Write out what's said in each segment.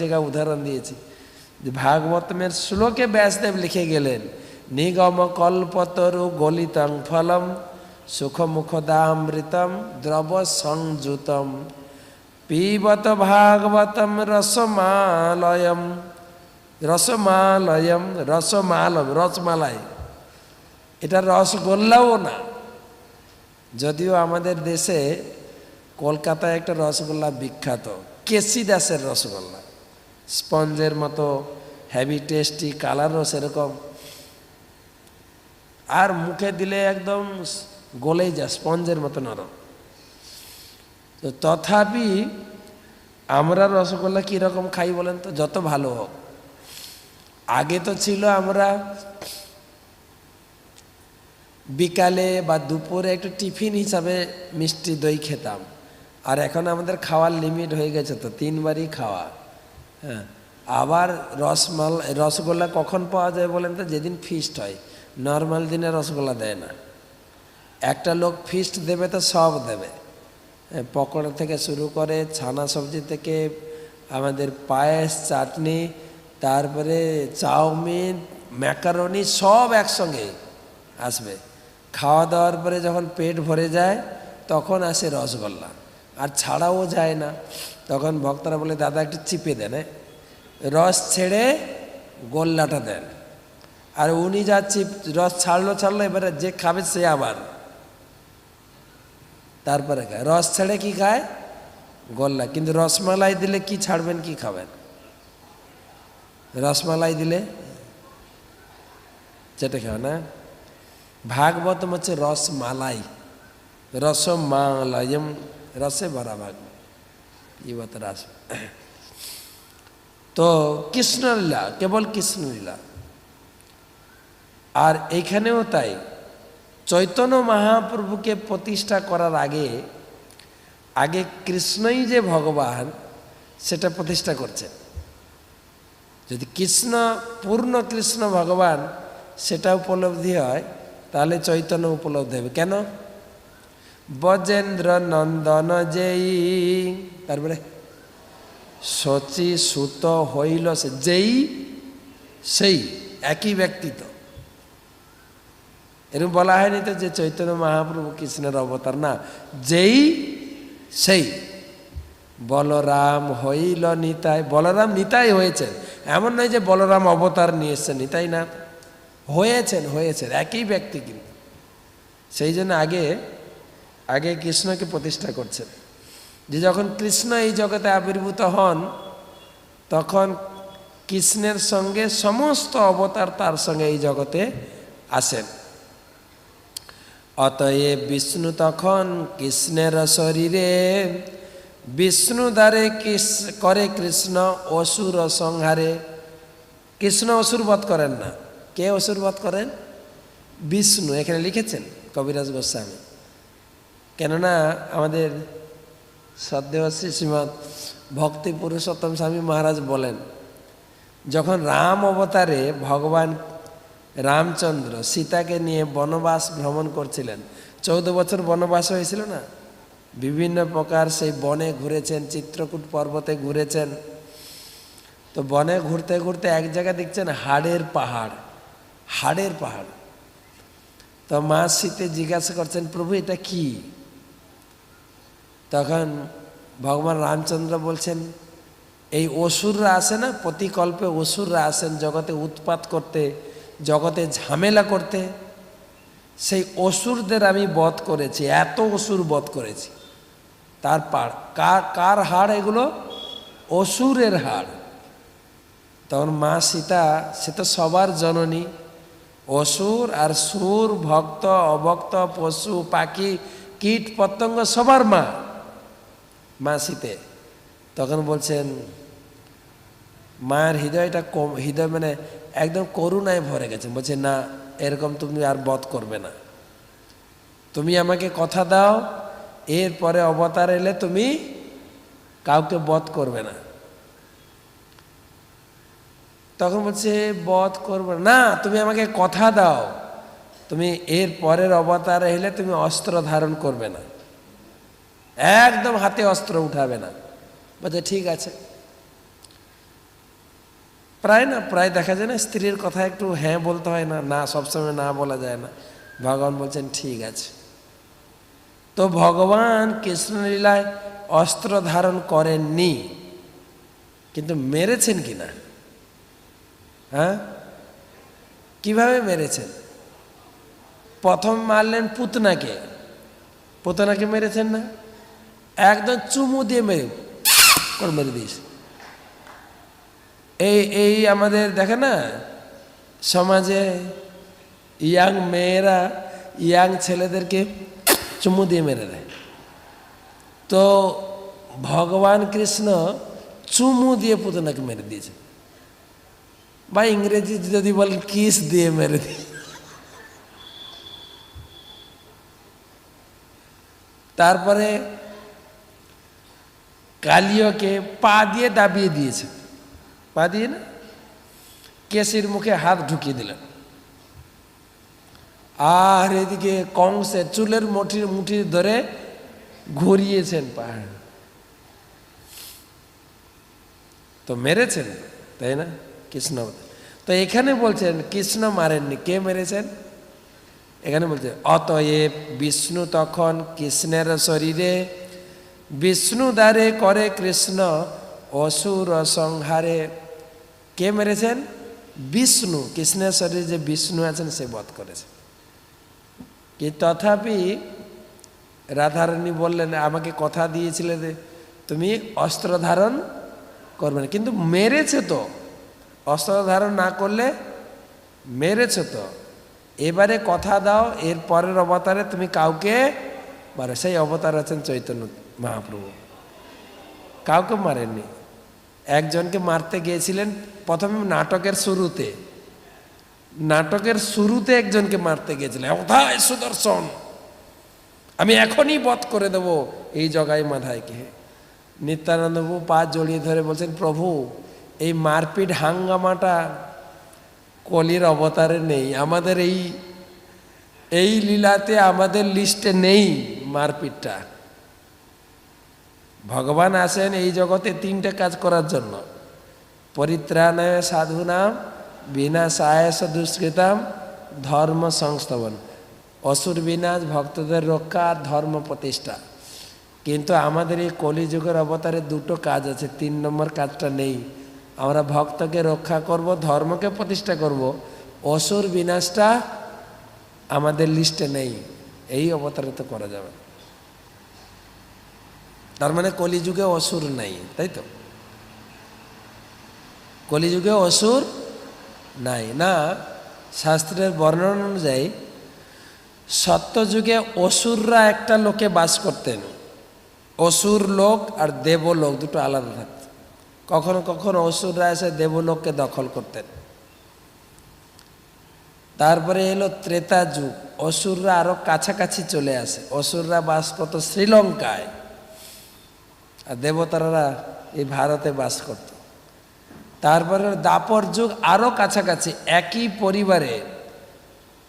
জায়গায় উদাহরণ দিয়েছি যে ভাগবতমের শ্লোকে ব্যাসদেব লিখে গেলেন, নিগম কল্পতরু গলিতং ফলম সুখমুখদামৃতম দ্রব সংযুতম পিবত ভাগবতম রসমালয়ম রসমালয়ম রসমালম রসমালাই। এটা রসগোল্লাও না, যদিও আমাদের দেশে কলকাতায় একটা রসগোল্লা বিখ্যাত, কেসি দাসের রসগোল্লা, স্পঞ্জের মতো হেভি টেস্টি, কালারও সেরকম, আর মুখে দিলে একদম গলেই যায়, স্পঞ্জের মতো নরম। তো তথাপি আমরা রসগোল্লা কীরকম খাই বলেন তো, যত ভালো হোক। আগে তো ছিল আমরা বিকালে বা দুপুরে একটু টিফিন হিসাবে মিষ্টি দই খেতাম, আর এখন আমাদের খাওয়ার লিমিট হয়ে গেছে, তো 3 বারই খাওয়া। হ্যাঁ, আবার রসগোল্লা কখন পাওয়া যায় বলেন তো, যেদিন ফিস্ট হয়। নর্মাল দিনে রসগোল্লা দেয় না। একটা লোক ফিস্ট দেবে তো সব দেবে, পকোড়া থেকে শুরু করে ছানা সবজি থেকে আমাদের পায়েস, চাটনি, তারপরে চাউমিন, ম্যাকারনি সব একসঙ্গে আসবে। খাওয়া দাওয়ার পরে যখন পেট ভরে যায় তখন আসে রসগোল্লা, আর ছাড়াও যায় না। তখন ভক্তরা বলে, দাদা একটু চিপে দেন, রস ছেড়ে গোল্লাটা দেন। আর উনি যা রস ছাড়লো, এবারে যে খাবে সে আবার তারপরে খায়। রস ছেড়ে কি খায়? গোল্লা। কিন্তু রসমালাই দিলে কি ছাড়বেন, কি খাবেন? রসমালাই দিলে চেটে খাও না। ভাগবতম হচ্ছে রসমালাই, রসমালয়ম, রসে ভরা ভাগবত, জীবত রাস। তো কৃষ্ণলীলা, কেবল কৃষ্ণলীলা। আর এইখানেও তাই, চৈতন্য মহাপ্রভুকে প্রতিষ্ঠা করার আগে কৃষ্ণই যে ভগবান সেটা প্রতিষ্ঠা করছেন। যদি কৃষ্ণ, পূর্ণ কৃষ্ণ ভগবান সেটা উপলব্ধি হয়, তাহলে চৈতন্য উপলব্ধি হবে। কেন? ব্রজেন্দ্র নন্দন যেই, তারপরে শচী সুত হইল সে, যেই সেই একই ব্যক্তি। তো এরকম বলা হয়নি তো যে চৈতন্য মহাপ্রভু কৃষ্ণের অবতার, না, যেই সেই। বলরাম হইল নিতাই, বলরাম নিতাই হয়েছেন, এমন নয় যে বলরাম অবতার নিয়ে এসছেন, নিতাই না, হয়েছেন একই ব্যক্তি। কিন্তু সেই জন্য আগে কৃষ্ণকে প্রতিষ্ঠা করছেন, যে যখন কৃষ্ণ এই জগতে আবির্ভূত হন তখন কৃষ্ণের সঙ্গে সমস্ত অবতার তার সঙ্গে এই জগতে আসেন। অতএব বিষ্ণু তখন কৃষ্ণের শরীরে, বিষ্ণু দ্বারে করে কৃষ্ণ অসুর সংহারে। কৃষ্ণ অসুর বধ করেন না। কে অসুর বধ করেন? বিষ্ণু। এখানে লিখেছেন কবিরাজ গোস্বামী। কেননা আমাদের শ্রদ্ধেয় শ্রীমৎ ভক্তি পুরুষোত্তম স্বামী মহারাজ বলেন, যখন রাম অবতারে ভগবান রামচন্দ্র সীতাকে নিয়ে বনবাস ভ্রমণ করছিলেন, 14 বছর বনবাস হয়েছিল না, বিভিন্ন প্রকার সেই বনে ঘুরেছেন, চিত্রকূট পর্বতে ঘুরেছেন। তো বনে ঘুরতে ঘুরতে এক জায়গায় দেখছেন হাড়ের পাহাড়। তো মা সীতা জিজ্ঞাসা করছেন, প্রভু এটা কি? তখন ভগবান রামচন্দ্র বলছেন, এই অসুররা আসে না, প্রতিকল্পে অসুররা আসেন জগতে উৎপাত করতে, জগতে ঝামেলা করতে, সেই অসুরদের আমি বধ করেছি, এত অসুর বধ করেছি। তার পাড় কার হাড় এগুলো? অসুরের হাড়। তখন মা সীতা, সে তো সবার জননী, অসুর আর সুর, ভক্ত অভক্ত, পশু পাখি কীট পতঙ্গ সবার মা সীতে। তখন বলছেন, মায়ের হৃদয়টা হৃদয় মানে একদম করুণায় ভরে গেছে। বলছে, না, এরকম তুমি আর বধ করবে না, তুমি আমাকে কথা দাও, এরপরে অবতার এলে তুমি কাউকে বধ করবে না। তখন বলছে, বধ করবে না, তুমি আমাকে কথা দাও, তুমি এর পরের অবতার এলে তুমি অস্ত্র ধারণ করবে না, একদম হাতে অস্ত্র উঠাবে না। বলছে ঠিক আছে। প্রায় দেখা যায় না, স্ত্রীর কথা একটু হ্যাঁ বলতে হয় না, না সবসময় না বলা যায় না। ভগবান বলছেন ঠিক আছে। তো ভগবান কৃষ্ণলীলায় অস্ত্র ধারণ করেননি, কিন্তু মেরেছেন কিনা? হ্যাঁ, কিভাবে মেরেছেন? প্রথম মারলেন পুতনাকে, পুতনাকে মেরেছেন না, একদম চুমু দিয়ে মেরে দিয়েছে। এই আমাদের দেখে না সমাজে ইয়াং মেয়েরা ইয়াং ছেলেদেরকে চুমু দিয়ে মেরে দেয়। তো ভগবান কৃষ্ণ চুমু দিয়ে পুতনাকে মেরে দিয়েছে, বা ইংরেজি যদি বলেন কিস দিয়ে মেরে দিয়ে। তারপরে কালিয়কে পা দিয়ে দাবিয়ে দিয়েছে, পা দিয়ে না, কেশির মুখে হাত ঢুকিয়ে দিলেন। আর এদিকে কংসের চুলের মুঠি ধরে ঘুরিয়েছেন পাহাড়। তো মেরেছেন, তাই না কৃষ্ণ? তো এখানে বলছেন কৃষ্ণ মারেননি, কে মেরেছেন? এখানে বলছে অতএব বিষ্ণু তখন কৃষ্ণের শরীরে বিষ্ণু দ্বারে করে কৃষ্ণ অসুর সংহারে। কে মেরেছেন? বিষ্ণু। কৃষ্ণের শরীরে যে বিষ্ণু আছেন সে বধ করেছে। কি তথাপি রাধারানী বললেন আমাকে কথা দিয়েছিলে যে তুমি অস্ত্র ধারণ করবে না, কিন্তু মেরেছে তো, অস্ত্র ধারণ না করলে মেরেছে তো, এবারে কথা দাও এর পরের অবতারে তুমি কাউকে মারো। সেই অবতার আছেন চৈতন্য মহাপ্রভু। কাউকে মারেননি, একজনকে মারতে গিয়েছিলেন প্রথমে নাটকের শুরুতে একজনকে মারতে গিয়েছিলেন, কোথায় সুদর্শন, আমি এখনই বধ করে দেব এই জগাই মাধাইকে। নিত্যানন্দ প্রভু পা জড়িয়ে ধরে বলছেন প্রভু এই মারপিট হাঙ্গামাটা কলির অবতারে নেই, আমাদের এই লীলাতে আমাদের লিস্টে নেই মারপিটটা। ভগবান আসেন এই জগতে তিনটে কাজ করার জন্য, পরিত্রাণায় সাধুনাম বিনাশায় দুষ্কৃতাম ধর্ম সংস্থাপন, অসুর বিনাশ, ভক্তদের রক্ষা আর ধর্ম প্রতিষ্ঠা। কিন্তু আমাদের এই কলিযুগের অবতারে দুটো কাজ আছে, 3 নম্বর কাজটা নেই। আমরা ভক্তকে রক্ষা করব, ধর্মকে প্রতিষ্ঠা করব, অসুর বিনাশটা আমাদের লিস্টে নেই, এই অবতারে তো করা যাবে। তার মানে কলিযুগে অসুর নাই, তাই তো? কলিযুগে অসুর নাই না। শাস্ত্রের বর্ণনা অনুযায়ী সত্যযুগে অসুররা একটা লোকে বাস করতেন, অসুর লোক আর দেবলোক দুটো আলাদা থাকত। কখনো কখনো অসুররা এসে দেবলোককে দখল করতেন। তারপরে এলো ত্রেতা যুগ, অসুররা আরো কাছাকাছি চলে আসে, অসুররা বাস করত শ্রীলঙ্কায় আর দেবতারা এই ভারতে বাস করত। তারপরে দাপর যুগ, আরো কাছাকাছি, একই পরিবারে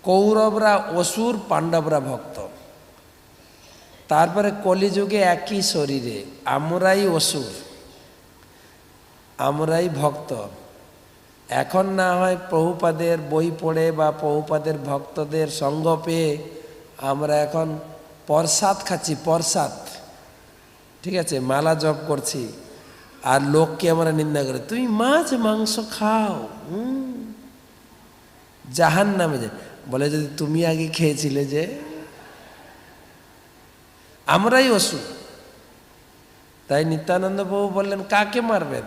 কৌরবরা অসুর, পাণ্ডবরা ভক্ত। তারপরে কলিযুগে একই শরীরে আমরাই অসুর, আমরাই ভক্ত। এখন না হয় প্রভুপাদের বই পড়ে বা প্রভুপাদের ভক্তদের সঙ্গ পেয়ে আমরা এখন প্রসাদ খাচ্ছি, প্রসাদ, ঠিক আছে, মালা জপ করছি, আর লোককে আমরা নিন্দা করে তুমি মাছ মাংস খাও, জাহান নামে যায়। বলে যদি তুমি আগে খেয়েছিলে, যে আমরাই অসুর। তাই নিত্যানন্দ প্রভু বললেন কাকে মারবেন?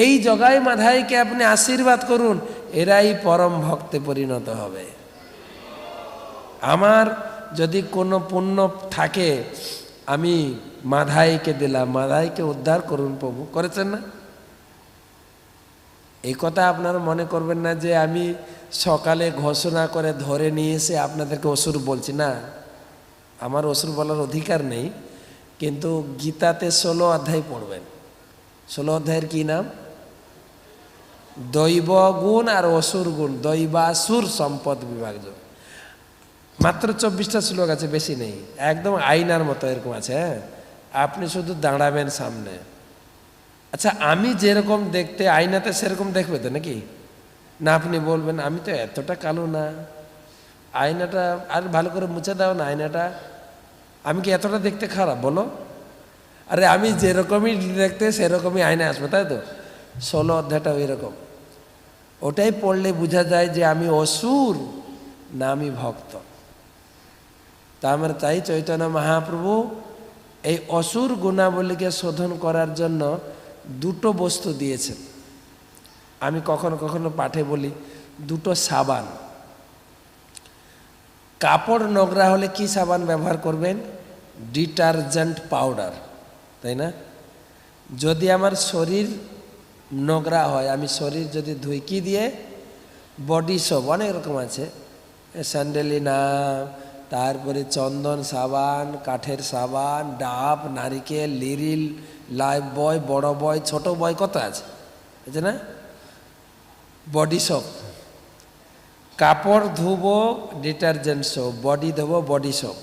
এই জগাই মাধাইকে আপনি আশীর্বাদ করুন, এরাই পরম ভক্তে পরিণত হবে। আমার যদি কোনো পুণ্য থাকে আমি মাধাইকে দিলাম, মাধাইকে উদ্ধার করুন প্রভু। করেছেন না? এই কথা আপনারা মনে করবেন না যে আমি সকালে ঘোষণা করে ধরে নিয়ে এসে আপনাদেরকে অসুর বলছি, না, আমার অসুর বলার অধিকার নেই। কিন্তু গীতাতে 16 অধ্যায় পড়বেন। 16 অধ্যায়ের কি নাম? দৈব গুণ আর অসুর গুণ, দৈবাসুর সম্পদ বিভাজন। মাত্র 24টা শ্লোক আছে, বেশি নেই, একদম আয়নার মতো এরকম আছে। হ্যাঁ, আপনি শুধু দাঁড়াবেন সামনে, আচ্ছা, আমি যেরকম দেখতে আয়নাতে সেরকম দেখবে তো নাকি? না আপনি বলবেন আমি তো এতটা কালো না, আয়নাটা আর ভালো করে মুছে দাও না আয়নাটা, আমি কি এতটা দেখতে খারাপ বলো? আরে আমি যেরকমই দেখতে সেরকমই আয়না আসবে, তাই তো? 16 অধ্যায়টা ওই রকম। ওটাই পড়লে বোঝা যায় যে আমি অসুর না আমি ভক্ত। তা আমরা চাই চৈতন্য মহাপ্রভু এই অসুর গুণাবলীকে শোধন করার জন্য দুটো বস্তু দিয়েছেন। আমি কখনো কখনো পাঠে বলি দুটো সাবান। কাপড় নোংরা হলে কি সাবান ব্যবহার করবেন? ডিটারজেন্ট পাউডার, তাই না? যদি আমার শরীর নোংরা হয়, আমি শরীর যদি ধুই কি দিয়ে? বডি সোপ, অনেক রকম আছে, স্যান্ডেলিনা, তারপরে চন্দন সাবান, কাঠের সাবান, ডাব, নারিকেল, লিরিল, লাইফ বয়, বড় বয়, ছোট বয়, কত আছে না? Body soap. কাপড় ধুবো ডিটারজেন্ট সোপ, বডি ধোবো বডি সোপ।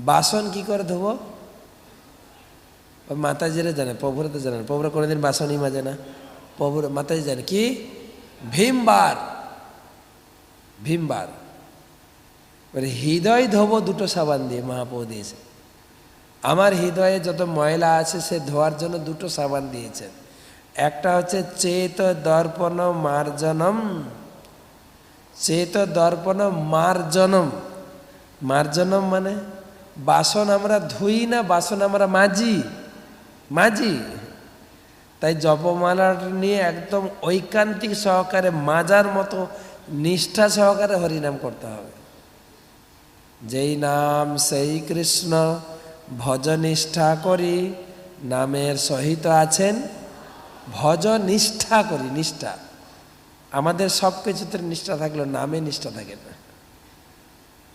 বাসন কি করে ধোবো? মাতাজিরা জানে, প্রভুরা তো জানেন, প্রভুরা কোনোদিন বাসনই মাজে না। প্রভুরা মাতাজি জানে কি? ভীমবার। ভীমবার। হৃদয় ধোবো দুটো সাবান দিয়ে, মহাপ্রভু দিয়েছে। আমার হৃদয়ে যত ময়লা আছে সে ধোয়ার জন্য দুটো সাবান দিয়েছেন। একটা হচ্ছে চেত দর্পণ মার্জনম, চেত দর্পণ মার্জনম। মার্জনম মানে বাসন আমরা ধুই না, বাসন আমরা মাজি। মাজি। তাই জপমালা নিয়ে একদম ঐকান্তিক সহকারে মাজার মতো নিষ্ঠা সহকারে হরিনাম করতে হবে। যেই নাম সেই কৃষ্ণ, ভজ নিষ্ঠা করি, নামের সহিত আছেন ভজ নিষ্ঠা করি। নিষ্ঠা আমাদের সব কিছুতে নিষ্ঠা থাকলো, নামে নিষ্ঠা থাকে না।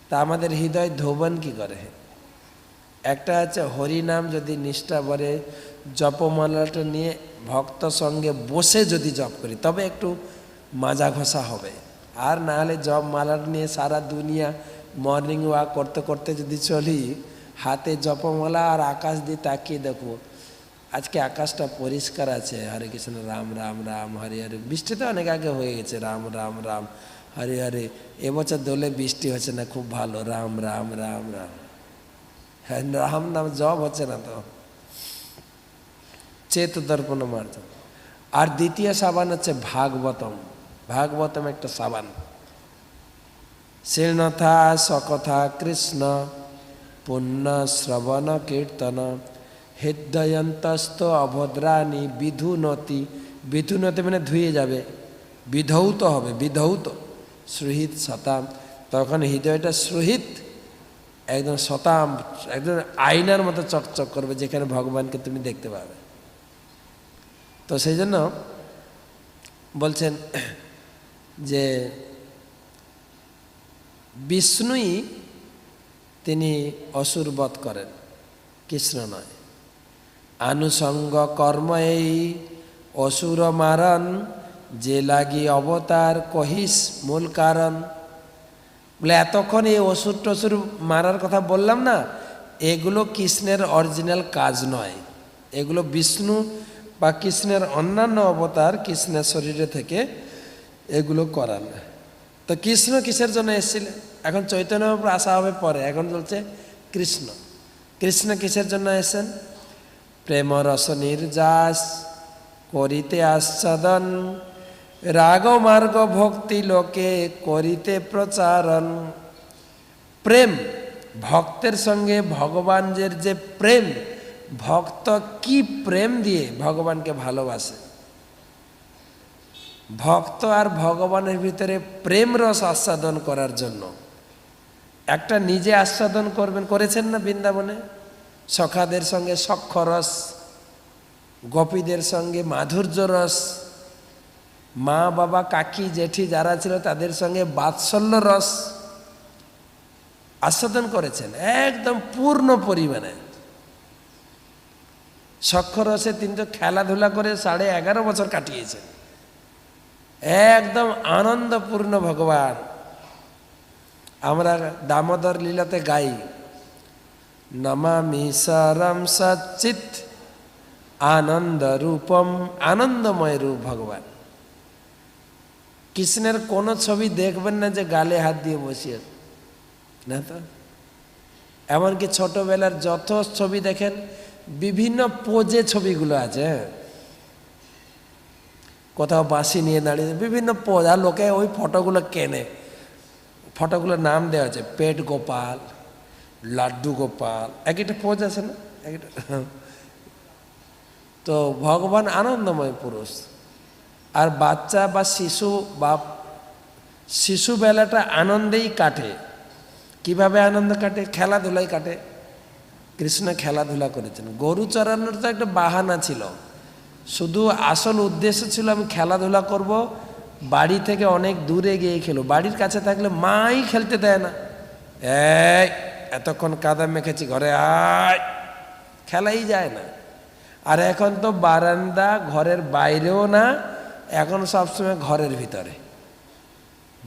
তা আমাদের হৃদয় ধোবন কি করে? একটা আছে হরিনাম যদি নিষ্ঠা ভরে জপমালাটা নিয়ে ভক্ত সঙ্গে বসে যদি জপ করি তবে একটু মাজা ঘষা হবে। আর না হলে জপ মালাটা নিয়ে সারা দুনিয়া মর্নিং ওয়াক করতে করতে যদি চলি, হাতে জপমালা আর আকাশ দিয়ে তাকিয়ে দেখবো আজকে আকাশটা পরিষ্কার আছে, হরে কৃষ্ণ রাম রাম রাম হরে হরে। বৃষ্টি তো অনেক আগে হয়ে গেছে, রাম রাম রাম হরে হরে। এবছর দোলে বৃষ্টি হচ্ছে না, খুব ভালো, রাম রাম রাম রাম। হ্যাঁ, রাম নাম জপ হচ্ছে না তো। চেত দর্পণ মার্জন। আর দ্বিতীয় সাবান হচ্ছে ভাগবতম। ভাগবতম একটা সাবান। শীর্ণথা সকথা কৃষ্ণ পুণ্য শ্রবণ কীর্তন হৃদয়ন্তস্থ অভদ্রাণী বিধুনতি। বিধুনতি মানে ধুয়ে যাবে, বিধৌত হবে, বিধৌত। সুহিত শতাম, তখন হৃদয়টা সুহিত একদম শতাম, একদম আয়নার মতো চকচক করবে, যেখানে ভগবানকে তুমি দেখতে পাবে। তো সেই জন্য বলছেন যে বিষ্ণুই তিনি অসুর বধ করেন, কৃষ্ণ নয়। আনুষঙ্গ কর্ম এই অসুর মারণ, যে লাগি অবতার কহিস মূল কারণ। বলে এতক্ষণ এই অসুর টসুর মারার কথা বললাম না, এগুলো কৃষ্ণের অরিজিনাল কাজ নয়। এগুলো বিষ্ণু বা কৃষ্ণের অন্যান্য অবতার কৃষ্ণের শরীরে থেকে এগুলো করান। তো কৃষ্ণ কিসের জন্য এসেছিলেন? এখন চৈতন্য আসা হবে পরে, এখন চলছে কৃষ্ণ। কৃষ্ণ কিসের জন্য এসেছেন? প্রেম রস নির্যাস করিতে আস্বাদন, রাগ মার্গ ভক্তি লোকে করিতে প্রচারণ। প্রেম, ভক্তের সঙ্গে ভগবানের যে প্রেম, ভক্ত কি প্রেম দিয়ে ভগবানকে ভালোবাসে। ভক্ত আর ভগবানের ভিতরে প্রেম রস আস্বাদন করার জন্য একটা নিজে আস্বাদন করবেন, করেছেন না বৃন্দাবনে? সখাদের সঙ্গে সখ্য রস, গোপীদের সঙ্গে মাধুর্য রস, মা বাবা কাকি জেঠি যারা ছিল তাদের সঙ্গে বাৎসল্য রস আস্বাদন করেছেন একদম পূর্ণ পরিমাণে। সখ্য রসে তিনি তো খেলাধুলা করে 11.5 বছর কাটিয়েছেন, একদম আনন্দপূর্ণ ভগবান। আমরা দামোদর লীলাতে গাই নমামি সরম সচ্চিত আনন্দ রূপম, আনন্দময় রূপ ভগবান। কৃষ্ণের কোন ছবি দেখবেন না যে গালে হাত দিয়ে বসিয়ে না, তো এমনকি ছোটবেলার যত ছবি দেখেন বিভিন্ন পোজে ছবিগুলো আছে, কোথাও বাঁশি নিয়ে দাঁড়িয়ে বিভিন্ন পোজ, আর লোকে ওই ফটোগুলো কেনে, ফটোগুলোর নাম দেওয়া আছে পেট গোপাল, লাড্ডু গোপাল, এক একটা পোজ আছে না এক একটা। তো ভগবান আনন্দময় পুরুষ। আর বাচ্চা বা শিশু বা শিশুবেলাটা আনন্দেই কাটে। কিভাবে আনন্দ কাটে? খেলাধুলাই কাটে। কৃষ্ণ খেলাধুলা করেছেন। গরু চড়ানোর তো একটা বাহানা ছিল, শুধু আসল উদ্দেশ্য ছিল আমি খেলাধুলা করব, বাড়ি থেকে অনেক দূরে গিয়ে খেলো। বাড়ির কাছে থাকলে মাই খেলতে দেয় না, এই এতক্ষণ কাদা মেখেছি ঘরে আয়, খেলাই যায় না। আর এখন তো বারান্দা ঘরের বাইরেও না, এখন সবসময় ঘরের ভিতরে।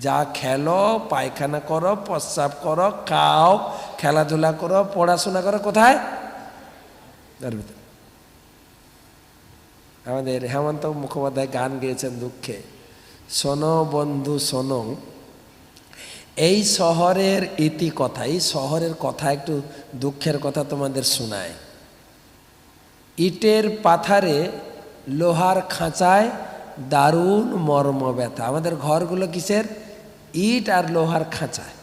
যা খেলো, পায়খানা করো, প্রস্রাব করো, খাও, খেলাধুলা করো, পড়াশোনা করো, কোথায়? ঘরের ভিতরে। আমাদের হেমন্ত মুখোপাধ্যায় গান গেয়েছেন দুঃখে, শোনো বন্ধু শোনো, এই শহরের ইতি কথা, এই শহরের কথা একটু দুঃখের কথা তোমাদের শোনায়। ইটের পাথারে লোহার খাঁচায় দারুণ মর্ম ব্যথা। আমাদের ঘরগুলো কিসের? ইট আর লোহার খাঁচায়।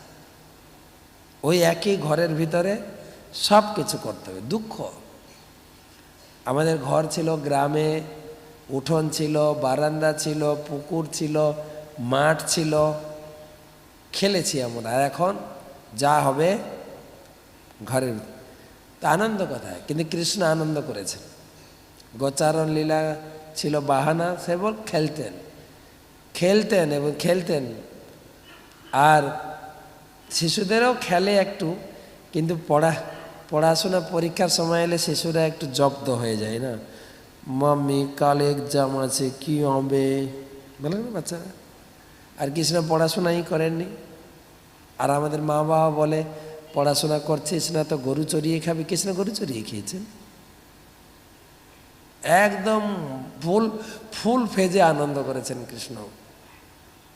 ওই একই ঘরের ভিতরে সব কিছু করতে হবে, দুঃখ। আমাদের ঘর ছিল গ্রামে, উঠোন ছিল, বারান্দা ছিল, পুকুর ছিল, মাঠ ছিল, খেলেছি আমরা। আর এখন যা হবে ঘরের। তা আনন্দ কোথায়? কিন্তু কৃষ্ণ আনন্দ করেছেন। গোচারণ লীলা ছিল বাহানা, সে বল খেলতেন, খেলতেন এবং খেলতেন। আর শিশুদেরও খেলে একটু, কিন্তু পড়াশোনা পরীক্ষার সময় এলে শিশুরা একটু জব্দ হয়ে যায় না, মাম্মি কাল এক্সাম আছে কি হবে বলে না বাচ্চারা। আর কৃষ্ণ পড়াশোনাই করেননি। আর আমাদের মা বাবা বলে পড়াশোনা করছিস না তো গরু চড়িয়ে খাবি। কৃষ্ণ গরু চড়িয়ে খেয়েছেন, একদম ফুল ফেজে আনন্দ করেছেন কৃষ্ণ,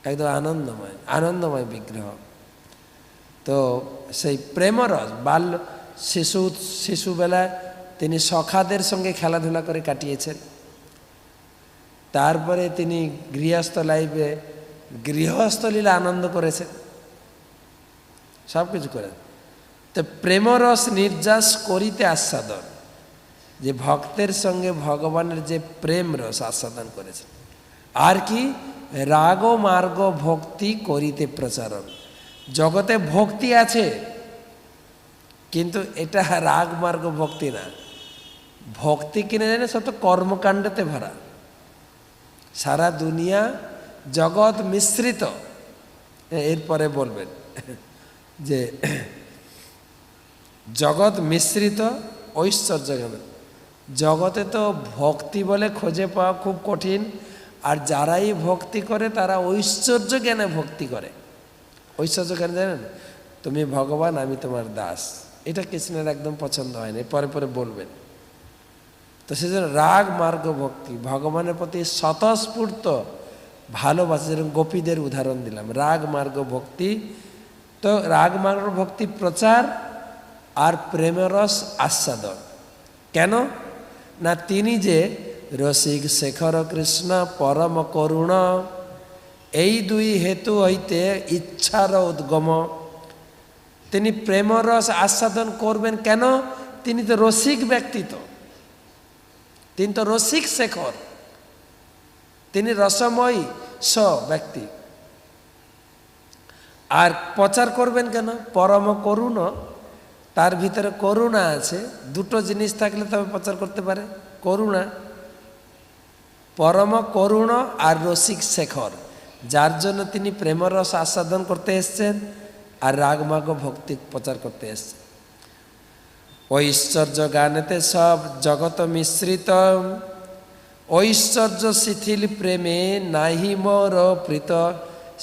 একদম আনন্দময়, আনন্দময় বিগ্রহ। তো সেই প্রেমরস বাল্য শিশুবেলায় তিনি সখাদের সঙ্গে খেলাধুলা করে কাটিয়েছেন। তারপরে তিনি গৃহস্থ লীলা আনন্দ করেছেন, সব কিছু করেন। তো প্রেমরস নির্যাস করিতে আস্বাদন, যে ভক্তের সঙ্গে ভগবানের যে প্রেম রস আস্বাদন করেছেন। আর কি? রাগ মার্গ ভক্তি করিতে প্রচারণ। জগতে ভক্তি আছে, কিন্তু এটা রাগ মার্গ ভক্তি না। ভক্তি কিনে জানে সব তো কর্মকাণ্ডতে ভরা। সারা দুনিয়া জগৎ মিশ্রিত। এরপরে বলবেন যে জগৎ মিশ্রিত ঐশ্বর্য জ্ঞান। জগতে তো ভক্তি বলে খুঁজে পাওয়া খুব কঠিন, আর যারাই ভক্তি করে তারা ঐশ্বর্য জ্ঞানে ভক্তি করে। ঐশ্বর্য জ্ঞান জানেন, তুমি ভগবান আমি তোমার দাস, এটা কৃষ্ণের একদম পছন্দ হয় না, পরে পরে বলবেন। তো সেজন্য রাগ মার্গ ভক্তি, ভগবানের প্রতি স্বতঃস্ফূর্ত ভালোবাসা, যেরকম গোপীদের উদাহরণ দিলাম। রাগ মার্গ ভক্তি, তো রাগ মার্গ ভক্তি প্রচার আর প্রেমরস আস্বাদন। কেন না? তিনি যে রসিক শেখর কৃষ্ণ পরম করুণ, এই দুই হেতু হইতে ইচ্ছার উদ্গম। তিনি প্রেমরস আস্বাদন করবেন কেন? তিনি তো রসিক ব্যক্তিত্ব, তিনি তো রসিক শেখর, তিনি রসময় ব্যক্তি। আর প্রচার করবেন কেন? পরম করুণ, তার ভিতরে করুণা আছে। দুটো জিনিস থাকলে তবে প্রচার করতে পারে, করুণা। পরম করুণ আর রসিক শেখর, যার জন্য তিনি প্রেমরস আস্বাদন করতে এসছেন আর রাগমাগ ভক্তি প্রচার করতে এসছেন। ঐশ্বর্য গানেতে সব জগত মিশ্রিত, ঐশ্বর্য শিথিল প্রেমে নাহি মোর প্রীত।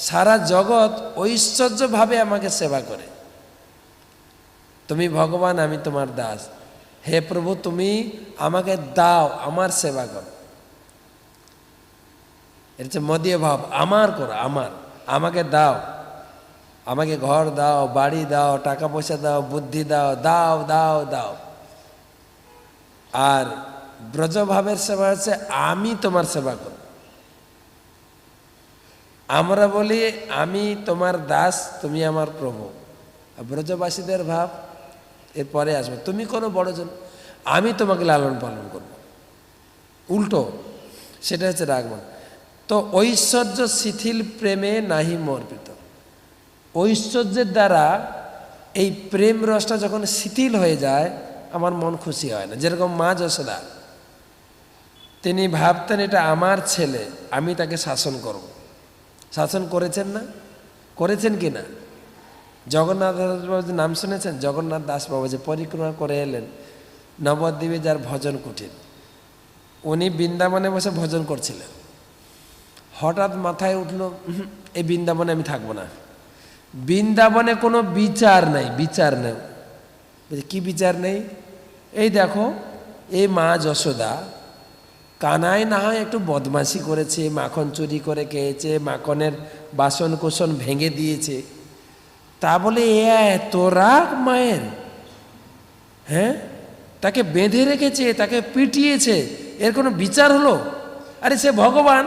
সারা জগৎ ঐশ্বর্য ভাবে আমাকে সেবা করে। তুমি ভগবান আমি তোমার দাস, হে প্রভু তুমি আমাকে দাও, আমার সেবা করো। এর হচ্ছে মদীয় ভাব, আমার করো, আমাকে দাও, আমাকে ঘর দাও, বাড়ি দাও, টাকা পয়সা দাও, বুদ্ধি দাও, দাও দাও দাও। আর ব্রজভাবের সেবা হচ্ছে আমি তোমার সেবা করব। আমরা বলি আমি তোমার দাস, তুমি আমার প্রভু। ব্রজবাসীদের ভাব এরপরে আসবে, তুমি কোনো বড়জন, আমি তোমাকে লালন পালন করব। উল্টো, সেটা হচ্ছে রাগমন। তো ঐশ্বর্য শিথিল প্রেমে নাহি মর্পিত। ঐশ্বর্যের দ্বারা এই প্রেম রসটা যখন শিথিল হয়ে যায়, আমার মন খুশি হয় না। যেরকম মা যশোদা, তিনি ভাবতেন এটা আমার ছেলে, আমি তাকে শাসন করব। শাসন করেছেন না? করেছেন কি না? জগন্নাথ দাস বাবুজির নাম শুনেছেন? জগন্নাথ দাস বাবুজি পরিক্রমা করে এলেন নবদ্বীপে, যার ভজন কুটির, উনি বৃন্দাবনে বসে ভজন করছিলেন। হঠাৎ মাথায় উঠলো, এই বৃন্দাবনে আমি থাকবো না, বৃন্দাবনে কোনো বিচার নাই, বিচার নেই। কি বিচার নেই? এই দেখো, এই মা যশোদা কানাই না হয় একটু বদমাশি করেছে, মাখন চুরি করে খেয়েছে, মাখনের বাসন কোসন ভেঙে দিয়েছে, তা বলে এত রাগ মায়ের? হ্যাঁ, তাকে বেঁধে রেখেছে, তাকে পিটিয়েছে, এর কোনো বিচার হলো? আরে সে ভগবান,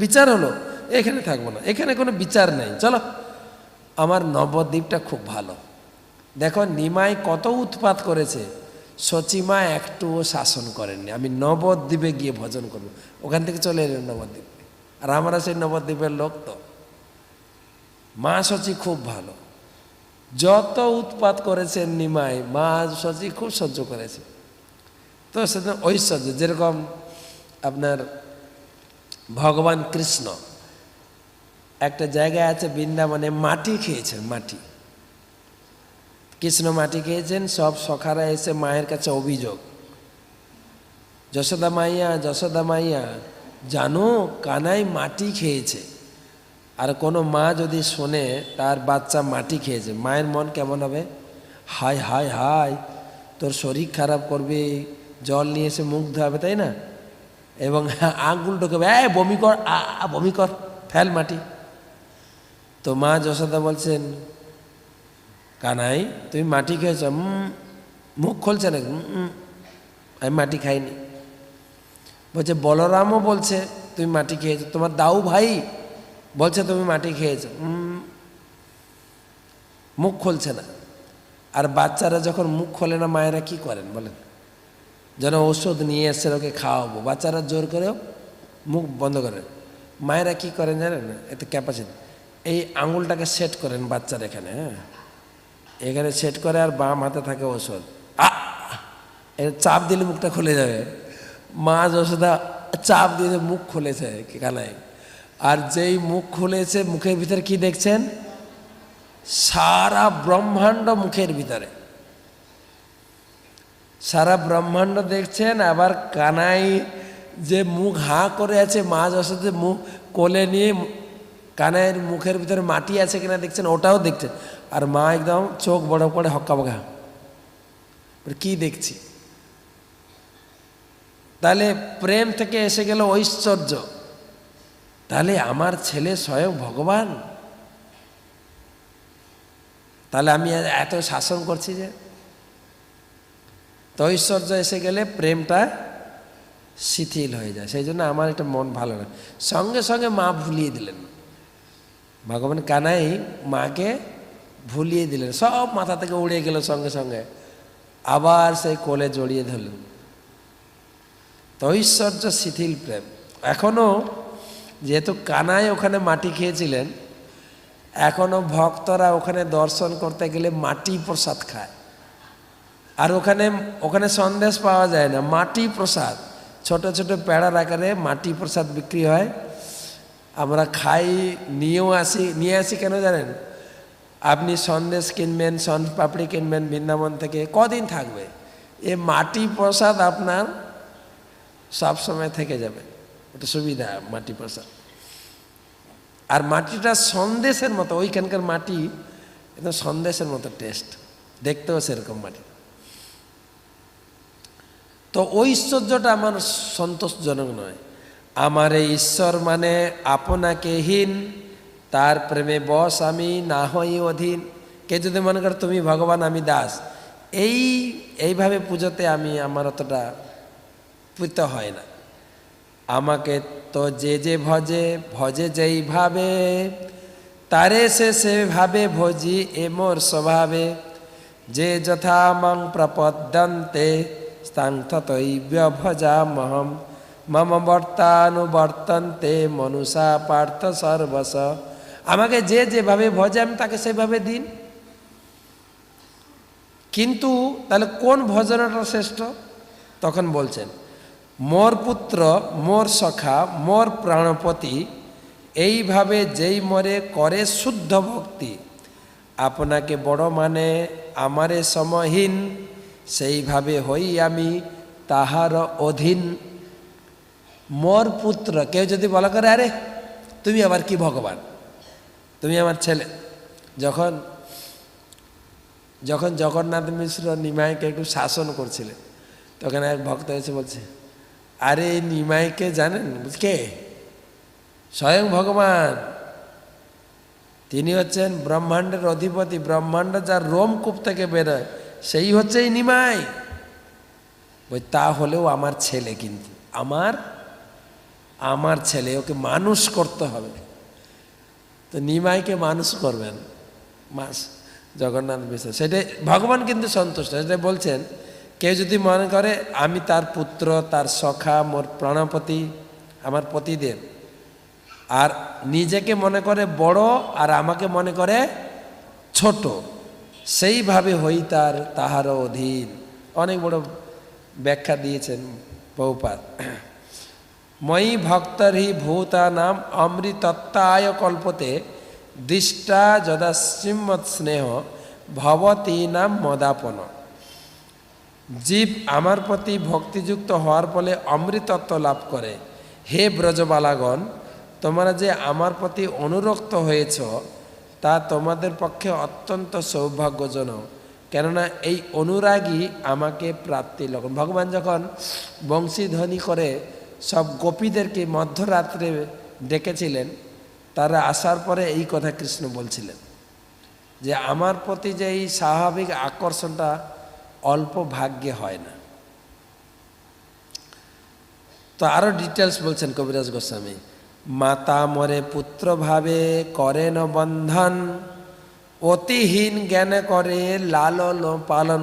বিচার হলো? এখানে থাকবো না, এখানে কোনো বিচার নেই, চলো। আমার নবদ্বীপটা খুব ভালো। দেখো নিমাই কত উৎপাত করেছে, সচিমা একটুও শাসন করেননি। আমি নবদ্বীপে গিয়ে ভজন করব। ওখান থেকে চলে এলেন নবদ্বীপে। আর আমরা সেই নবদ্বীপের লোক। তো মা সচি খুব ভালো, যত উৎপাত করেছেন নিমাই, মা সচি খুব সহ্য করেছে। তো সেদিন ঐশ্বর্য, যেরকম আপনার ভগবান কৃষ্ণ একটা জায়গায় আছে বৃন্দাবনে, মাটি খেয়েছেন, মাটি। কৃষ্ণ মাটি খেয়েছেন, সব সখারা এসে মায়ের কাছে অভিযোগ, যশোদা মাইয়া, যশোদা মাইয়া, জানো কানাই মাটি খেয়েছে। আর কোনো মা যদি শোনে তার বাচ্চা মাটি খেয়েছে, মায়ের মন কেমন হবে? হায় হায় হায়, তোর শরীর খারাপ করবে, জল নিয়ে এসে মুখ ধোয়াবে, তাই না? এবং আঙ্গুল ঢোকাবে, বমি কর, বমি কর, ফেল মাটি। তো মা যশোদা বলছেন, কানাই তুমি মাটি খেয়েছ? মুখ খুলছে না, আমি মাটি খাইনি। বলছে বলরামও বলছে তুমি মাটি খেয়েছো, তোমার দাউ ভাই বলছে তুমি মাটি খেয়েছো, মুখ খুলছে না। আর বাচ্চারা যখন মুখ খোলে না, মায়েরা কি করেন বলেন? যেন ওষুধ নিয়ে এসছেন, ওকে খাওয়াবো, বাচ্চারা জোর করেও মুখ বন্ধ করেন। মায়েরা কি করেন জানেন? এতে ক্যাপাসিটি, এই আঙুলটাকে সেট করেন বাচ্চার এখানে, হ্যাঁ এখানে সেট করে, আর বাম হাতে থাকে ওষুধ, চাপ দিলে মুখটা খুলে যাবে। মা যশোদা চাপ দিয়ে মুখ খুলেছে কানাই, আর যেই মুখ খুলেছে, মুখের ভিতরে কি দেখছেন? সারা ব্রহ্মাণ্ড মুখের ভিতরে, সারা ব্রহ্মাণ্ড দেখছেন। আবার কানাই যে মুখ হাঁ করে আছে, মা যশোদা মুখ কোলে নিয়ে কানাইয়ের মুখের ভিতরে মাটি আছে কিনা দেখছেন, ওটাও দেখছেন। আর মা একদম চোখ বড় করে হক্কা বকা, কি দেখছি? তাহলে প্রেম থেকে এসে গেল ঐশ্বর্য। তাহলে আমার ছেলে স্বয়ং ভগবান, তাহলে আমি এত শাসন করছি যে? তো ঐশ্বর্য এসে গেলে প্রেমটা শিথিল হয়ে যায়। সেই জন্য আমার একটা মন ভালো না। সঙ্গে সঙ্গে মা ভুলিয়ে দিলেন, ভগবান কানাই মাকে ভুলিয়ে দিলেন, সব মাথা থেকে উড়ে গেল সঙ্গে সঙ্গে। আবার সেই কোলে জড়িয়ে ধরলেন। তো ঐশ্বর্য শিথিল প্রেম। এখনও যেহেতু কানাই ওখানে মাটি খেয়েছিলেন, এখনও ভক্তরা ওখানে দর্শন করতে গেলে মাটি প্রসাদ খায়। আর ওখানে সন্দেশ পাওয়া যায় না, মাটি প্রসাদ, ছোট ছোট পেড়ার আকারে মাটি প্রসাদ বিক্রি হয়। আমরা খাই, নিয়ে আসি কেন জানেন? আপনি সন্দেশ কিনবেন, সন পাপড়ি কিনবেন বৃন্দাবন থেকে, কদিন থাকবে? এ মাটি প্রসাদ আপনার সবসময় থেকে যাবে, ওটা সুবিধা মাটি প্রসাদ। আর মাটিটা সন্দেশের মতো, ওইখানকার মাটি একদম সন্দেশের মতো টেস্ট, দেখতেও সেরকম মাটি। তো ঐশ্বর্যটা আমার সন্তোষজনক নয়। আমার এই ঈশ্বর মানে আপনাকে হীন, তার প্রেমে বশ আমি না হই অধীন। কে যদি মনে করে তুমি ভগবান আমি দাস, এইভাবে পুজোতে আমার অতটা প্রীত হয় না। আমাকে তো যে ভজে ভজে যেইভাবে, তারে সেভাবে ভজি এ মোর স্বভাবে। যে যথা মাং প্রপদ্যন্তে স্তাং তথৈব ভজামহম, মম বর্তানুবর্তন্তে মনুষা পার্থ সর্বস। আমাকে যেভাবে ভজে আমি তাকে সেভাবে দিন। কিন্তু তাহলে কোন ভজনটা শ্রেষ্ঠ? তখন বলছেন মোর পুত্র মোর সখা মোর প্রাণপতি, এইভাবে যেই মরে করে শুদ্ধ ভক্তি। আপনাকে বড় মানে আমারে সমহীন, সেইভাবে হই আমি তাহার অধীন। মোর পুত্র, কেউ যদি বলা করে আরে তুমি আবার কি ভগবান, তুমি আমার ছেলে। যখন যখন জগন্নাথ মিশ্র নিমাইকে একটু শাসন করছিলেন, তখন এক ভক্ত এসে বলছে আরে এই নিমাইকে জানেন? কে? স্বয়ং ভগবান। তিনি হচ্ছেন ব্রহ্মাণ্ডের অধিপতি, ব্রহ্মাণ্ড যার রোমকূপ থেকে বেরোয় সেই হচ্ছে এই নিমাই। ওই তা হলেও আমার ছেলে, কিন্তু আমার ছেলে, ওকে মানুষ করতে হবে। তো নিমাইকে মানুষ করবেন জগন্নাথ মিশ্র, সেটাই ভগবান কিন্তু সন্তুষ্ট। সেটা বলছেন কেউ যদি মনে করে আমি তার পুত্র, তার সখা, মোর প্রাণপতি, আমার পতিদেব, আর নিজেকে মনে করে বড় আর আমাকে মনে করে ছোট, সেইভাবে হই তাহার অধীন। অনেক বড় ব্যাখ্যা দিয়েছেন বহুপাদ। ময়ি ভক্তরি ভূতানাম অমৃতত্বায় কল্পতে, দৃষ্টা যদাশ্চিমৎ স্নেহ ভবতী নাম মদাপন। জীব আমার প্রতি ভক্তিযুক্ত হওয়ার ফলে অমৃতত্ব লাভ করে। হে ব্রজবালাগণ, তোমরা যে আমার প্রতি অনুরক্ত হয়েছ তা তোমাদের পক্ষে অত্যন্ত সৌভাগ্যজনক, কেননা এই অনুরাগী আমাকে প্রাপ্তি লক্ষণ। ভগবান যখন বংশীধ্বনি করে সব গোপীদেরকে মধ্যরাত্রে ডেকেছিলেন, তারা আসার পরে এই কথা কৃষ্ণ বলছিলেন যে আমার প্রতি যে এই স্বাভাবিক আকর্ষণটা অল্প ভাগ্যে হয় না। তো আরো ডিটেলস বলছেন কবিরাজ গোস্বামী। মাতা মরে পুত্র ভাবে করেন বন্ধন, অতিহীন জ্ঞানে করে লালন পালন।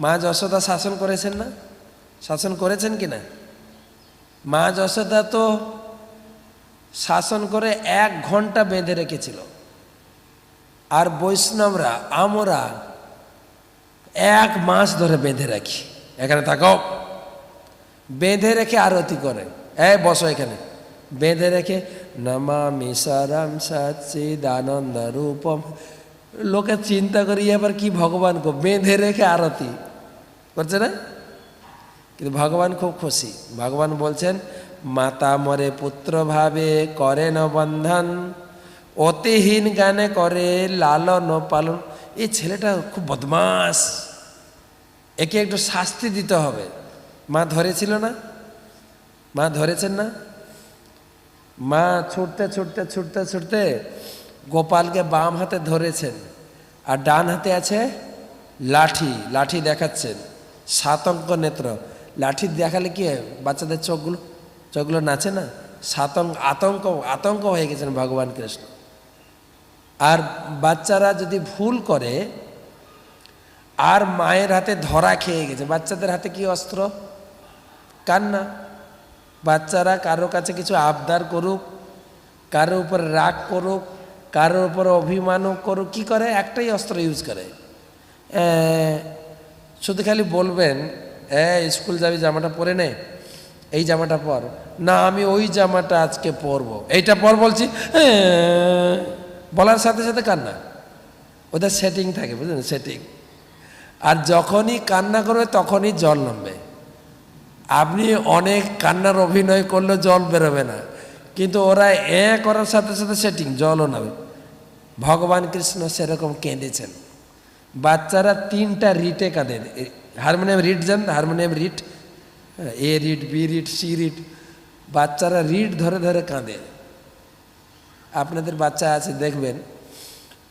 মা যশোদা শাসন করেছেন না? শাসন করেছেন কিনা? মা যশোদা তো শাসন করে 1 ঘন্টা বেঁধে রেখেছিল, আর বৈষ্ণবরা আমরা 1 মাস ধরে বেঁধে রাখি। এখানে থাকো, বেঁধে রেখে আরতি করে, বসো এখানে, বেঁধে রেখে নমামি সারাম সচ্চিদানন্দ রূপম। লোকে চিন্তা করি এবার কি ভগবান কো বেঁধে রেখে আরতি করছে না? কিন্তু ভগবান খুব খুশি। ভগবান বলছেন মাতা মরে পুত্র ভাবে করেন বন্ধন, অতিহীন জ্ঞানে করে লালন পালন। এই ছেলেটা খুব বদমাস, একে একটু শাস্তি দিতে হবে। মা ধরেছিল না? মা ধরেছেন না? মা ছুটতে ছুটতে ছুটতে ছুটতে গোপালকে বাম হাতে ধরেছেন, আর ডান হাতে আছে লাঠি দেখাচ্ছেন, 7 অঙ্ক নেত্র। লাঠি দেখালে কি হয়? বাচ্চাদের চোখগুলো নাচে না? আতঙ্ক হয়ে গেছেন ভগবান কৃষ্ণ। আর বাচ্চারা যদি ভুল করে, আর মায়ের হাতে ধরা খেয়ে গেছে, বাচ্চাদের হাতে কি অস্ত্র? কান্না। বাচ্চারা কারো কাছে কিছু আবদার করুক, কারোর উপর রাগ করুক, কারোর উপর অভিমানও করুক, কি করে? একটাই অস্ত্র ইউজ করে, শুধু খালি বলবেন স্কুল যাবি, জামাটা পরে নে, এই জামাটা পর না, আমি ওই জামাটা আজকে পরবো, এইটা পর বলছি, বলার সাথে সাথে কান্না। ওদের সেটিং থাকে, বুঝলেন? সেটিং। আর যখনই কান্না করবে তখনই জল নামবে। আপনি অনেক কান্নার অভিনয় করলে জল বেরোবে না, কিন্তু ওরা করার সাথে সাথে সেটিং, জলও নামে। ভগবান কৃষ্ণ সেরকম কেঁদেছেন। বাচ্চারা 3টা রিটে কাঁদেন, হারমোনিয়াম রিড জান, harmonium reed, A reed, B reed, C reed. বাচ্চারা রিড ধরে ধরে কাঁদে। আপনাদের বাচ্চা আছে দেখবেন,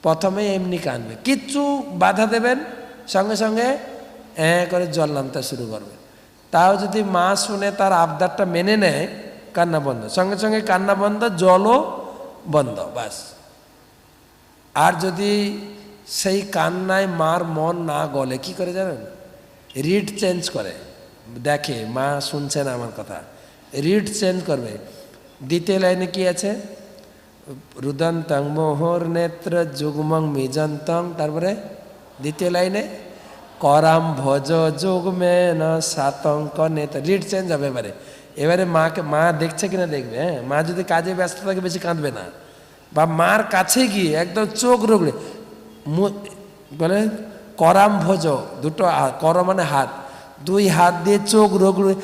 প্রথমে এমনি কাঁদবে, কিচ্ছু বাধা দেবেন সঙ্গে সঙ্গে করে জল নামতে শুরু করবে। তাও যদি মা শুনে তার আবদারটা মেনে নেয়, কান্না বন্ধ, সঙ্গে সঙ্গে কান্না বন্ধ, জলও বন্ধ, বাস। আর যদি সেই কান্নায় মার মন না গলে, কি করে জানেন? রিড চেঞ্জ করে, দেখে মা শুনছে না আমার কথা, রিড চেঞ্জ করবে। দ্বিতীয় লাইনে কি আছে? রুদন্তং মোহর নেত্র যুগ্মং মিজন্তং, তারপরে দ্বিতীয় লাইনে করাম ভজ যুগ্মেন সাতঙ্ক নেত্র। রিড চেঞ্জ হবে এবারে। এবারে মাকে, মা দেখছে কিনা দেখবে। হ্যাঁ, মা যদি কাজে ব্যস্ত থাকে বেশি কাঁদবে না, বা মার কাছে গিয়ে একদম চোখ রোগড়ে বলে করাম ভোজ, দুটো কর মানে হাত, দুই হাত দিয়ে চোখ রোগড়ে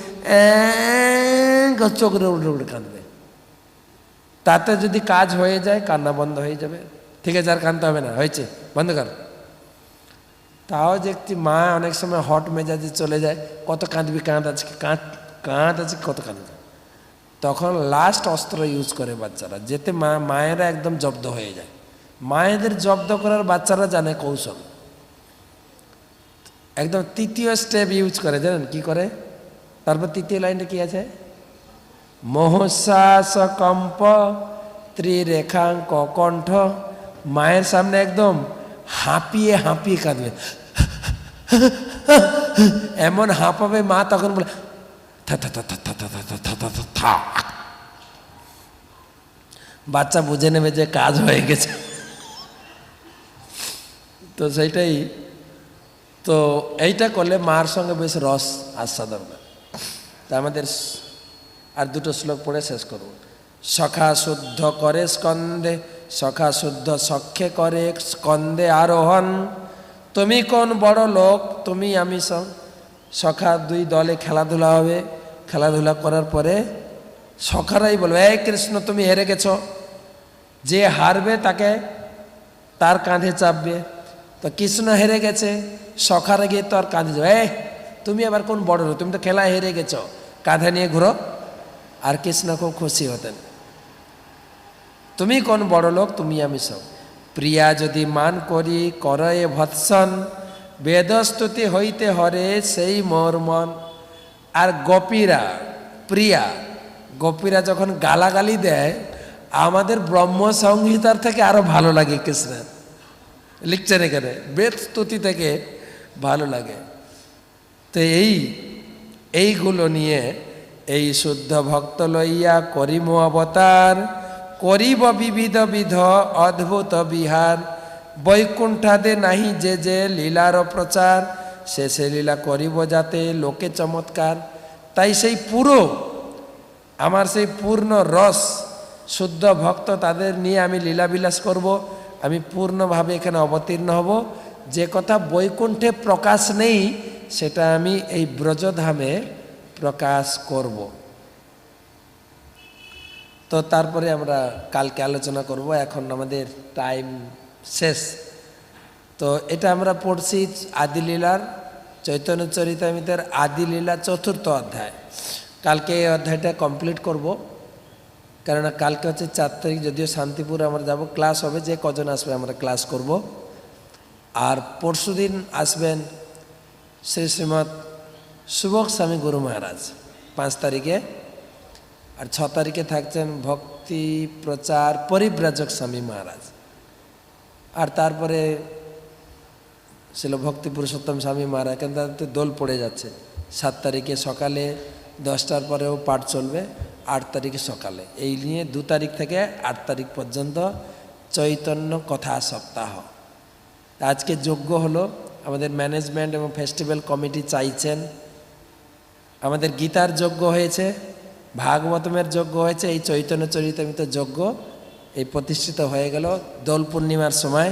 চোখ রোগড়ে রোগড়ে কাঁদবে। তাতে যদি কাজ হয়ে যায়, কান্না বন্ধ হয়ে যাবে। ঠিক আছে, আর কাঁদতে হবে না, হয়েছে, বন্ধ কর। তাও দেখছি মা অনেক সময় হট মেজাজে চলে যায়, কত কাঁদবি, কাঁদ আজকে, কাঁদ আছে, কত কাঁদবে। তখন লাস্ট অস্ত্র ইউজ করে বাচ্চারা, যেতে মায়েরা একদম জব্দ হয়ে যায়। মায়েদের জব্দ করার বাচ্চারা জানে কৌশল। একদম তৃতীয় স্টেপ ইউজ করে, জানেন কি করে? তারপর তৃতীয় লাইনটা কি আছে? মহশ্বাস কম্প ত্রিরেখাঙ্ক কণ্ঠ। মায়ের সামনে একদম হাঁপিয়ে হাঁপিয়ে কাঁদবে, এমন হাঁপাবে মা, তখন বলে বাচ্চা বুঝে নেবে যে কাজ হয়ে গেছে। তো সেইটাই তো, এইটা করলে মার সঙ্গে বেশ রস আস্বাদন হয়। তা আমাদের আর দুটো শ্লোক পড়ে শেষ করব। সখা শুদ্ধ করে স্কন্ধে, সখা শুদ্ধ সখ্যে করে স্কন্ধে আরোহণ। তুমি কোন বড় লোক, তুমি আমি সব। সখা দুই দলে খেলাধুলা হবে, খেলাধুলা করার পরে সখারাই বলবে, এই কৃষ্ণ তুমি হেরে গেছো। যে হারবে তাকে তার কাঁধে চাপবে। তো কৃষ্ণ হেরে গেছে, সখারা গিয়ে তো আর কাঁধে যাবে, তুমি আবার কোন বড় লোক, তুমি তো খেলা হেরে গেছো, কাঁধে নিয়ে ঘুরো। আর কৃষ্ণ খুব খুশি হতেন, তুমি কোন বড় লোক, তুমি আমি সব। প্রিয়া যদি মান করি করয়ে ভৎসন, বেদস্তুতি হইতে হরে সেই মোর মন। আর গোপীরা, প্রিয়া গোপীরা যখন গালাগালি দেয়, আমাদের ব্রহ্ম সংহিতার থেকে আরো ভালো লাগে কৃষ্ণের। লিখছেন এখানে, বেদ স্তুতি থেকে ভালো লাগে। তো এইগুলো নিয়ে এই শুদ্ধ ভক্ত লইয়া করিম অবতার, করিব বিবিধ বিধ অদ্ভুত বিহার। বৈকুণ্ঠাদে নাহি যে যে লীলার প্রচার, শেষে লীলা করিব যাতে লোকে চমৎকার। তাই সেই পুরো আমার সেই পূর্ণ রস শুদ্ধ ভক্ত, তাদের নিয়ে আমি লীলাবিলাস করব, আমি পূর্ণভাবে এখানে অবতীর্ণ হব। যে কথা বৈকুণ্ঠে প্রকাশ নেই, সেটা আমি এই ব্রজধামে প্রকাশ করব। তো তারপরে আমরা কালকে আলোচনা করব, এখন আমাদের টাইম শেষ। তো এটা আমরা পড়ছি আদিলীলার, চৈতন্য চরিতামৃতের আদিলীলা 4র্থ অধ্যায়। কালকে এই অধ্যায়টা কমপ্লিট করব, কেননা কালকে হচ্ছে 4 তারিখ, যদিও শান্তিপুর আমরা যাব, ক্লাস হবে, যে কজন আসবে আমরা ক্লাস করব। আর পরশু দিন আসবেন শ্রী শ্রীমৎ সুবক স্বামী গুরু মহারাজ 5 তারিখে, আর 6 তারিখে থাকছেন ভক্তি প্রচার পরিব্রাজক স্বামী মহারাজ। আর তারপরে ছিল ভক্তি পুরুষোত্তম স্বামী মহারাজ, কিন্তু তাদের দোল পড়ে যাচ্ছে। 7 তারিখে সকালে 10টার পরেও পাঠ চলবে, 8 তারিখে সকালে। এই নিয়ে 2 তারিখ থেকে 8 তারিখ পর্যন্ত চৈতন্য কথা সপ্তাহ। আজকে যজ্ঞ হলো, আমাদের ম্যানেজমেন্ট এবং ফেস্টিভ্যাল কমিটি চাইছেন। আমাদের গীতার যজ্ঞ হয়েছে, ভাগবতমের যজ্ঞ হয়েছে, এই চৈতন্য চরিতামৃত যজ্ঞ এই প্রতিষ্ঠিত হয়ে গেল। দোল পূর্ণিমার সময়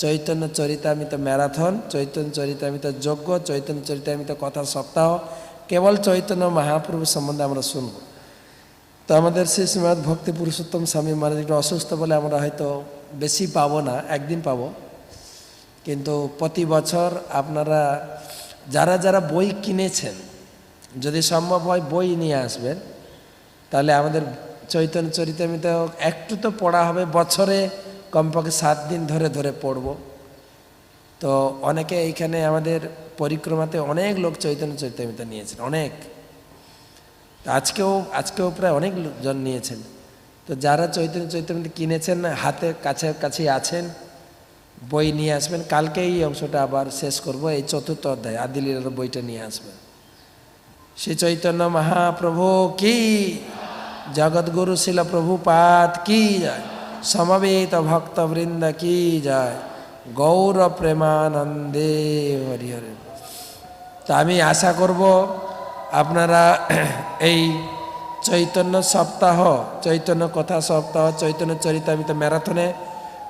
চৈতন্য চরিতামৃত ম্যারাথন, চৈতন্য চরিতামৃত যজ্ঞ, চৈতন্য চরিতামৃত কথা সপ্তাহ, কেবল চৈতন্য মহাপ্রভু সম্বন্ধে আমরা শুনব। তো আমাদের শ্রী শ্রীমৎ ভক্তি পুরুষোত্তম স্বামী মহারাজ একটু অসুস্থ বলে আমরা হয়তো বেশি পাবো না, একদিন পাবো। কিন্তু প্রতি বছর আপনারা যারা যারা বই কিনেছেন, যদি সম্ভব হয় বই নিয়ে আসবেন, তাহলে আমাদের চৈতন্য চরিতামৃত একটু তো পড়া হবে, বছরে কমপক্ষে 7 দিন ধরে ধরে পড়ব। তো অনেকে এইখানে আমাদের পরিক্রমাতে অনেক লোক চৈতন্য চরিতামৃত নিয়েছেন, অনেক। আজকেও প্রায় অনেক জন নিয়েছেন। তো যারা চৈতন্য চরিতামৃত কিনেছেন, হাতে কাছে আছেন, বই নিয়ে আসবেন। কালকে এই অংশটা আবার শেষ করব, এই 4th অধ্যায় আদিলীলার বইটা নিয়ে আসবেন। শ্রী চৈতন্য মহাপ্রভু কি, জগৎগুরু শিল প্রভুপাদ কি যায়, সমবেত ভক্তবৃন্দ কি যায়, গৌর প্রেমানন্দে হরি হরি। তা আমি আশা করব আপনারা এই চৈতন্য সপ্তাহ, চৈতন্য কথা সপ্তাহ, চৈতন্য চরিতামৃত ম্যারাথনে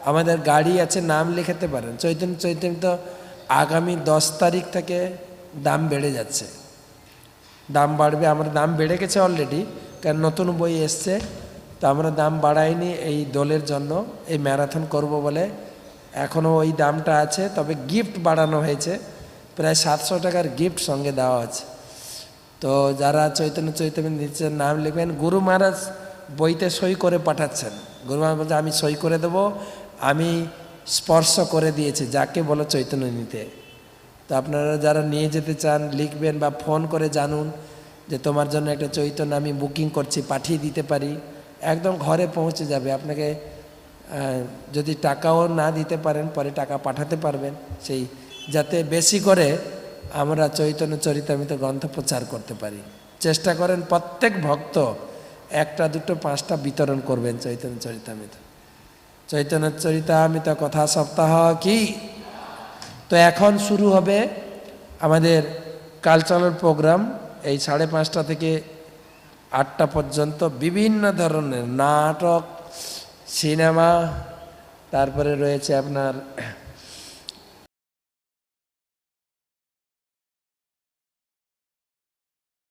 আমাদের গাড়ি আছে, নাম লিখাতে পারেন। চৈতন্য চরিতামৃত আগামী 10 তারিখ থেকে দাম বেড়ে যাচ্ছে, দাম বাড়বে। আমার দাম বেড়ে গেছে অলরেডি, কারণ নতুন বই এসছে। তো আমরা দাম বাড়াইনি এই দোলের জন্য, এই ম্যারাথন করব বলে এখনও ওই দামটা আছে। তবে গিফট বাড়ানো হয়েছে, প্রায় 700 টাকার গিফট সঙ্গে দেওয়া আছে। তো যারা চৈতন্য চরিতামৃত নিচ্ছেন নাম লিখবেন। গুরু মহারাজ বইতে সই করে পাঠাচ্ছেন। গুরু মহারাজ বলছে আমি সই করে দেবো, আমি স্পর্শ করে দিয়েছি, যাকে বলো চৈতন্য নিতে। তো আপনারা যারা নিয়ে যেতে চান লিখবেন, বা ফোন করে জানুন যে তোমার জন্য একটা চৈতন্য আমি বুকিং করছি, পাঠিয়ে দিতে পারি। একদম ঘরে পৌঁছে যাবে। আপনাকে যদি টাকাও না দিতে পারেন, পরে টাকা পাঠাতে পারবেন, সেই যাতে বেশি করে আমরা চৈতন্য চরিতামৃত গ্রন্থ প্রচার করতে পারি। চেষ্টা করেন প্রত্যেক ভক্ত 1টা 2টো 5টা বিতরণ করবেন চৈতন্য চরিতামৃত। চৈতন্য চরিতামৃত কথা সপ্তাহ কি। তো এখন শুরু হবে আমাদের কালচারাল প্রোগ্রাম, এই 5:30 থেকে 8টা পর্যন্ত। বিভিন্ন ধরনের নাটক, সিনেমা, তারপরে রয়েছে আপনার